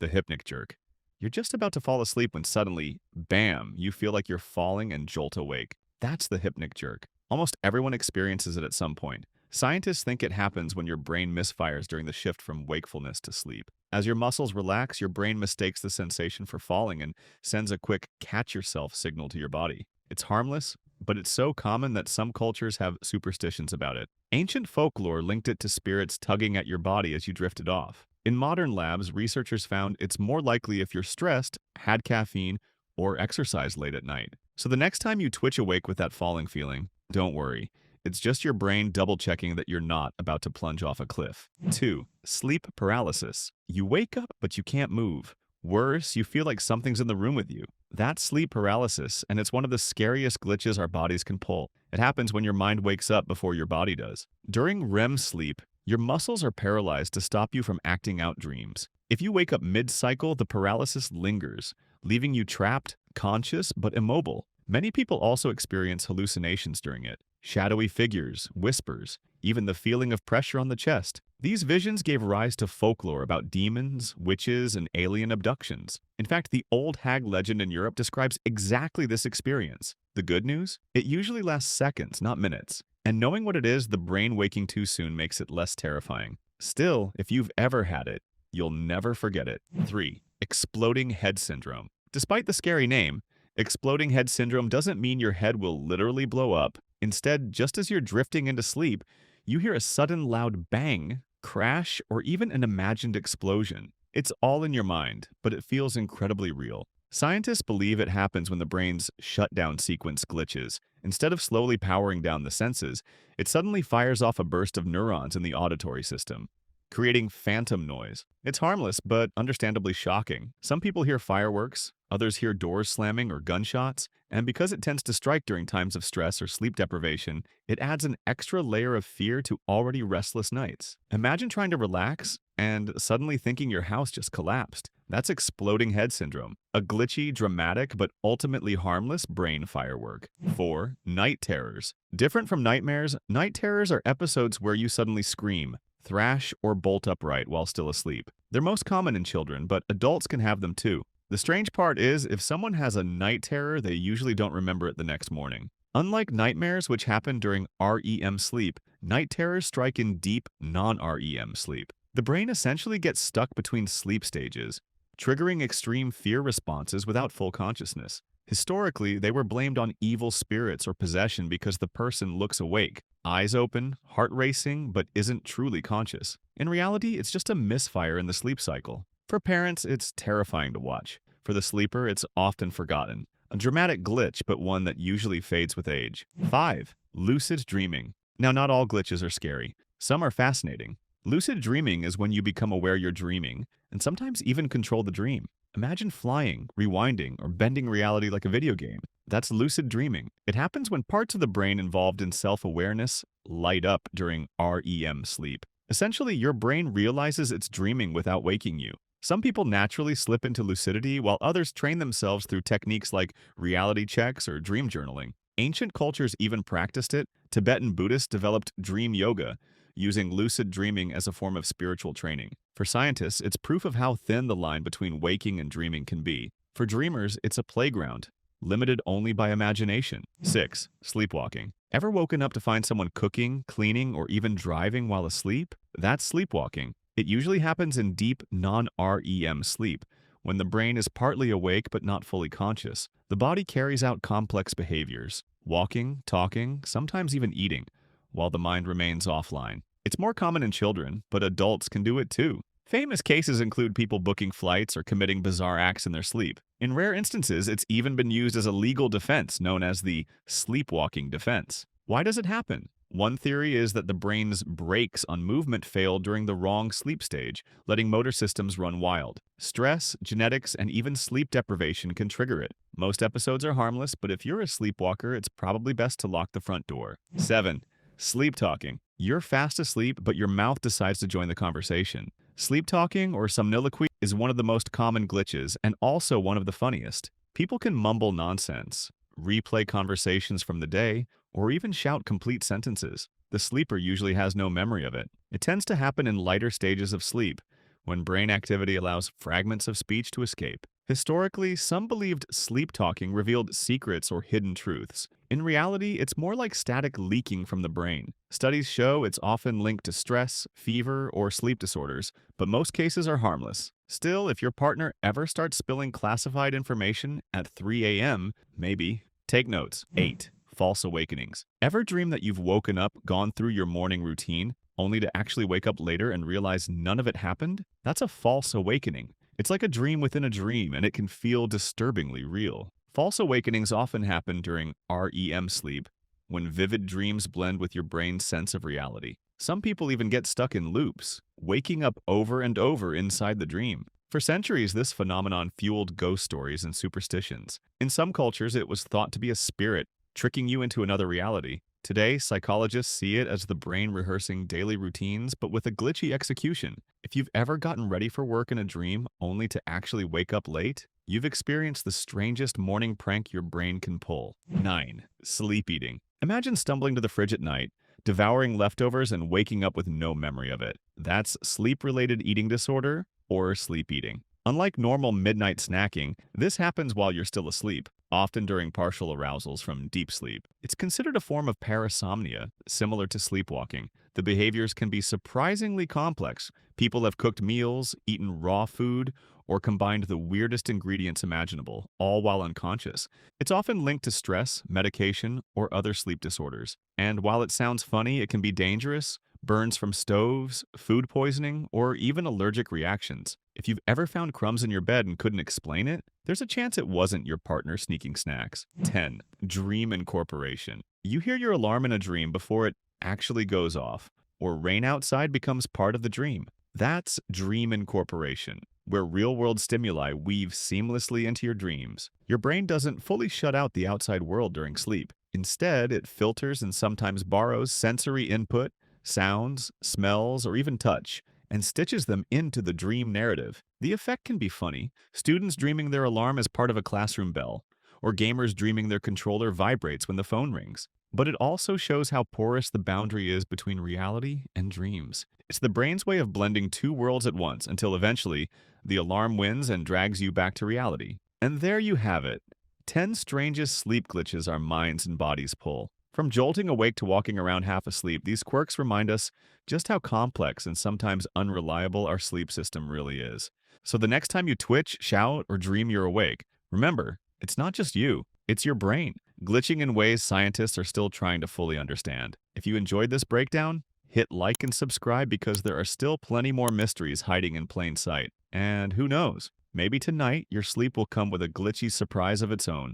The hypnic jerk. You're just about to fall asleep when suddenly, bam, you feel like you're falling and jolt awake. That's the hypnic jerk. Almost everyone experiences it at some point. Scientists think it happens when your brain misfires during the shift from wakefulness to sleep. As your muscles relax, your brain mistakes the sensation for falling and sends a quick catch yourself signal to your body. It's harmless, but it's so common that some cultures have superstitions about it. Ancient folklore linked it to spirits tugging at your body as you drifted off. In modern labs, researchers found it's more likely if you're stressed, had caffeine, or exercised late at night. So the next time you twitch awake with that falling feeling, don't worry. It's just your brain double-checking that you're not about to plunge off a cliff. 2. Sleep paralysis. You wake up, but you can't move. Worse, you feel like something's in the room with you. That's sleep paralysis, and it's one of the scariest glitches our bodies can pull. It happens when your mind wakes up before your body does. During REM sleep, your muscles are paralyzed to stop you from acting out dreams. If you wake up mid-cycle, the paralysis lingers, leaving you trapped, conscious, but immobile. Many people also experience hallucinations during it. Shadowy figures, whispers, even the feeling of pressure on the chest. These visions gave rise to folklore about demons, witches, and alien abductions. In fact, the old hag legend in Europe describes exactly this experience. The good news? It usually lasts seconds, not minutes. And knowing what it is, the brain waking too soon makes it less terrifying. Still, if you've ever had it, you'll never forget it. 3. Exploding head syndrome. Despite the scary name, exploding head syndrome doesn't mean your head will literally blow up. Instead, just as you're drifting into sleep, you hear a sudden loud bang, crash, or even an imagined explosion. It's all in your mind, but it feels incredibly real. Scientists believe it happens when the brain's shutdown sequence glitches. Instead of slowly powering down the senses, it suddenly fires off a burst of neurons in the auditory system, creating phantom noise. It's harmless, but understandably shocking. Some people hear fireworks, others hear doors slamming or gunshots, and because it tends to strike during times of stress or sleep deprivation, it adds an extra layer of fear to already restless nights. Imagine trying to relax and suddenly thinking your house just collapsed. That's exploding head syndrome, a glitchy, dramatic, but ultimately harmless brain firework. 4. Night terrors. Different from nightmares, night terrors are episodes where you suddenly scream, thrash, or bolt upright while still asleep. They're most common in children, but adults can have them too. The strange part is, if someone has a night terror, they usually don't remember it the next morning. Unlike nightmares, which happen during REM sleep, night terrors strike in deep, non-REM sleep. The brain essentially gets stuck between sleep stages, triggering extreme fear responses without full consciousness. Historically, they were blamed on evil spirits or possession because the person looks awake, eyes open, heart racing, but isn't truly conscious. In reality, it's just a misfire in the sleep cycle. For parents, it's terrifying to watch. For the sleeper, it's often forgotten. A dramatic glitch, but one that usually fades with age. 5. Lucid dreaming. Now, not all glitches are scary. Some are fascinating. Lucid dreaming is when you become aware you're dreaming, and sometimes even control the dream. Imagine flying, rewinding, or bending reality like a video game. That's lucid dreaming. It happens when parts of the brain involved in self-awareness light up during REM sleep. Essentially, your brain realizes it's dreaming without waking you. Some people naturally slip into lucidity, while others train themselves through techniques like reality checks or dream journaling. Ancient cultures even practiced it. Tibetan Buddhists developed dream yoga, using lucid dreaming as a form of spiritual training. For scientists, it's proof of how thin the line between waking and dreaming can be. For dreamers, it's a playground, limited only by imagination. 6. Sleepwalking. Ever woken up to find someone cooking, cleaning, or even driving while asleep? That's sleepwalking. It usually happens in deep, non-REM sleep, when the brain is partly awake but not fully conscious. The body carries out complex behaviors, walking, talking, sometimes even eating, while the mind remains offline. It's more common in children, but adults can do it too. Famous cases include people booking flights or committing bizarre acts in their sleep. In rare instances, it's even been used as a legal defense known as the sleepwalking defense. Why does it happen? One theory is that the brain's brakes on movement fail during the wrong sleep stage, letting motor systems run wild. Stress, genetics, and even sleep deprivation can trigger it. Most episodes are harmless, but if you're a sleepwalker, it's probably best to lock the front door. 7. Sleep talking. You're fast asleep, but your mouth decides to join the conversation. Sleep talking, or somniloquy, is one of the most common glitches and also one of the funniest. People can mumble nonsense, replay conversations from the day, or even shout complete sentences. The sleeper usually has no memory of it. It tends to happen in lighter stages of sleep, when brain activity allows fragments of speech to escape. Historically, some believed sleep talking revealed secrets or hidden truths. In reality, it's more like static leaking from the brain. Studies show it's often linked to stress, fever, or sleep disorders, but most cases are harmless. Still, if your partner ever starts spilling classified information at 3 a.m., maybe. Take notes. 8. False awakenings. Ever dream that you've woken up, gone through your morning routine, only to actually wake up later and realize none of it happened? That's a false awakening. It's like a dream within a dream, and it can feel disturbingly real. False awakenings often happen during REM sleep, when vivid dreams blend with your brain's sense of reality. Some people even get stuck in loops, waking up over and over inside the dream. For centuries, this phenomenon fueled ghost stories and superstitions. In some cultures, it was thought to be a spirit tricking you into another reality. Today, psychologists see it as the brain rehearsing daily routines, but with a glitchy execution. If you've ever gotten ready for work in a dream only to actually wake up late, you've experienced the strangest morning prank your brain can pull. 9. Sleep eating. Imagine stumbling to the fridge at night, devouring leftovers and waking up with no memory of it. That's sleep-related eating disorder or sleep eating. Unlike normal midnight snacking, this happens while you're still asleep, often during partial arousals from deep sleep. It's considered a form of parasomnia, similar to sleepwalking. The behaviors can be surprisingly complex. People have cooked meals, eaten raw food, or combined the weirdest ingredients imaginable, all while unconscious. It's often linked to stress, medication, or other sleep disorders. And while it sounds funny, it can be dangerous. Burns from stoves, food poisoning, or even allergic reactions. If you've ever found crumbs in your bed and couldn't explain it, there's a chance it wasn't your partner sneaking snacks. 10. Dream incorporation. You hear your alarm in a dream before it actually goes off, or rain outside becomes part of the dream. That's dream incorporation, where real-world stimuli weave seamlessly into your dreams. Your brain doesn't fully shut out the outside world during sleep. Instead, it filters and sometimes borrows sensory input, sounds, smells, or even touch, and stitches them into the dream narrative. The effect can be funny. Students dreaming their alarm as part of a classroom bell, or gamers dreaming their controller vibrates when the phone rings. But it also shows how porous the boundary is between reality and dreams. It's the brain's way of blending two worlds at once until eventually the alarm wins and drags you back to reality. And there you have it. 10 strangest sleep glitches our minds and bodies pull. From jolting awake to walking around half asleep, these quirks remind us just how complex and sometimes unreliable our sleep system really is. So the next time you twitch, shout, or dream you're awake, remember, it's not just you, it's your brain, glitching in ways scientists are still trying to fully understand. If you enjoyed this breakdown, hit like and subscribe because there are still plenty more mysteries hiding in plain sight. And who knows, maybe tonight your sleep will come with a glitchy surprise of its own.